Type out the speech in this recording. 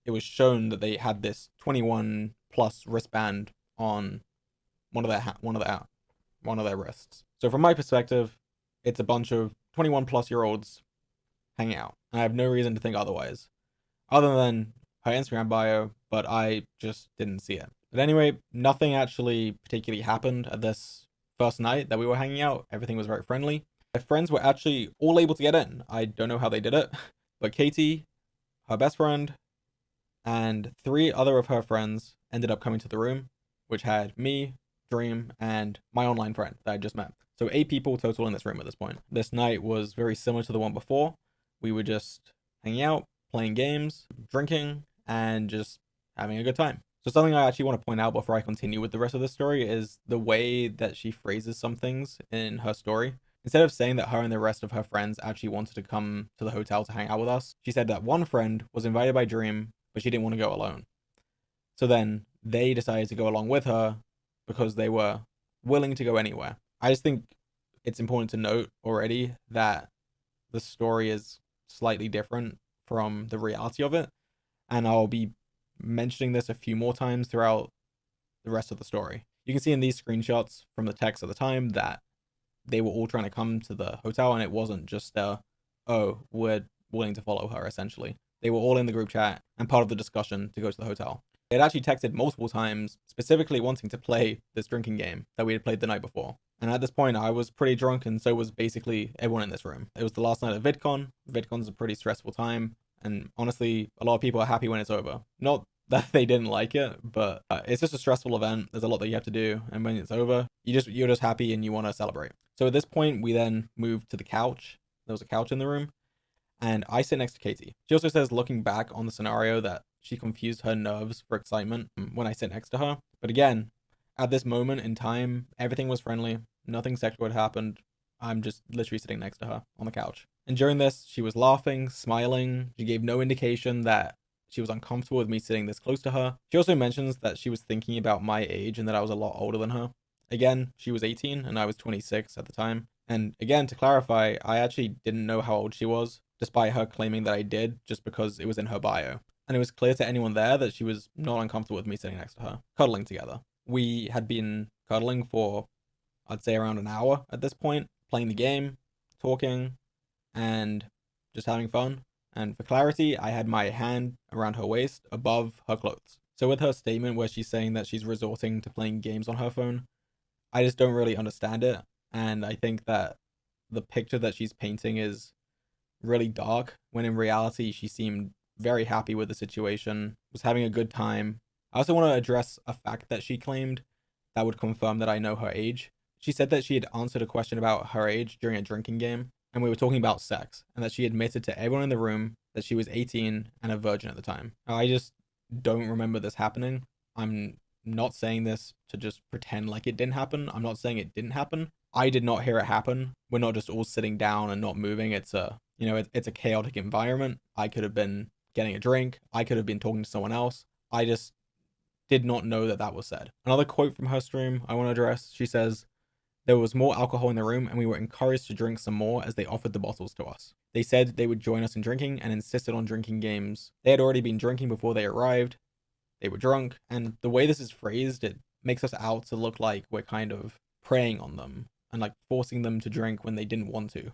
it was shown that they had this 21 plus wristband on one of their wrists. So from my perspective, it's a bunch of 21 plus year olds hanging out. I have no reason to think otherwise, other than her Instagram bio, but I just didn't see it. But anyway, nothing actually particularly happened at this first night that we were hanging out. Everything was very friendly. My friends were actually all able to get in. I don't know how they did it, but Katie, her best friend, and three other of her friends ended up coming to the room, which had me, Dream, and my online friend that I just met. So 8 people total in this room at this point. This night was very similar to the one before. We were just hanging out, playing games, drinking, and just having a good time. So something I actually want to point out before I continue with the rest of the story is the way that she phrases some things in her story. Instead of saying that her and the rest of her friends actually wanted to come to the hotel to hang out with us, she said that one friend was invited by Dream, but she didn't want to go alone. So then they decided to go along with her because they were willing to go anywhere. I just think it's important to note already that the story is slightly different from the reality of it, and I'll be mentioning this a few more times throughout the rest of the story. You can see in these screenshots from the text at the time that they were all trying to come to the hotel, and it wasn't just oh, we're willing to follow her, essentially. They were all in the group chat and part of the discussion to go to the hotel. They had actually texted multiple times, specifically wanting to play this drinking game that we had played the night before. And at this point, I was pretty drunk, and so was basically everyone in this room. It was the last night of VidCon. VidCon's a pretty stressful time, and honestly, a lot of people are happy when it's over. Not that they didn't like it, but it's just a stressful event. There's a lot that you have to do, and when it's over, you're just happy and you want to celebrate. So at this point, we then moved to the couch. There was a couch in the room, and I sit next to Katie. She also says, looking back on the scenario, that she confused her nerves for excitement when I sit next to her. But again, at this moment in time, everything was friendly. Nothing sexual had happened. I'm just literally sitting next to her on the couch. And during this, she was laughing, smiling. She gave no indication that she was uncomfortable with me sitting this close to her. She also mentions that she was thinking about my age and that I was a lot older than her. Again, she was 18 and I was 26 at the time. And again, to clarify, I actually didn't know how old she was, despite her claiming that I did, just because it was in her bio. And it was clear to anyone there that she was not uncomfortable with me sitting next to her, cuddling together. We had been cuddling for, I'd say, around an hour at this point, playing the game, talking, and just having fun. And for clarity, I had my hand around her waist above her clothes. So with her statement where she's saying that she's resorting to playing games on her phone, I just don't really understand it. And I think that the picture that she's painting is really dark, when in reality she seemed very happy with the situation, was having a good time. I also want to address a fact that she claimed that would confirm that I know her age. She said that she had answered a question about her age during a drinking game, and we were talking about sex, and that she admitted to everyone in the room that she was 18 and a virgin at the time. I just don't remember this happening. I'm not saying this to just pretend like it didn't happen. I'm not saying it didn't happen. I did not hear it happen. We're not just all sitting down and not moving. It's a, it's a chaotic environment. I could have been getting a drink. I could have been talking to someone else. I just did not know that that was said. Another quote from her stream I want to address. She says, "There was more alcohol in the room and we were encouraged to drink some more as they offered the bottles to us. They said they would join us in drinking and insisted on drinking games. They had already been drinking before they arrived. They were drunk." And the way this is phrased, it makes us out to look like we're kind of preying on them and like forcing them to drink when they didn't want to.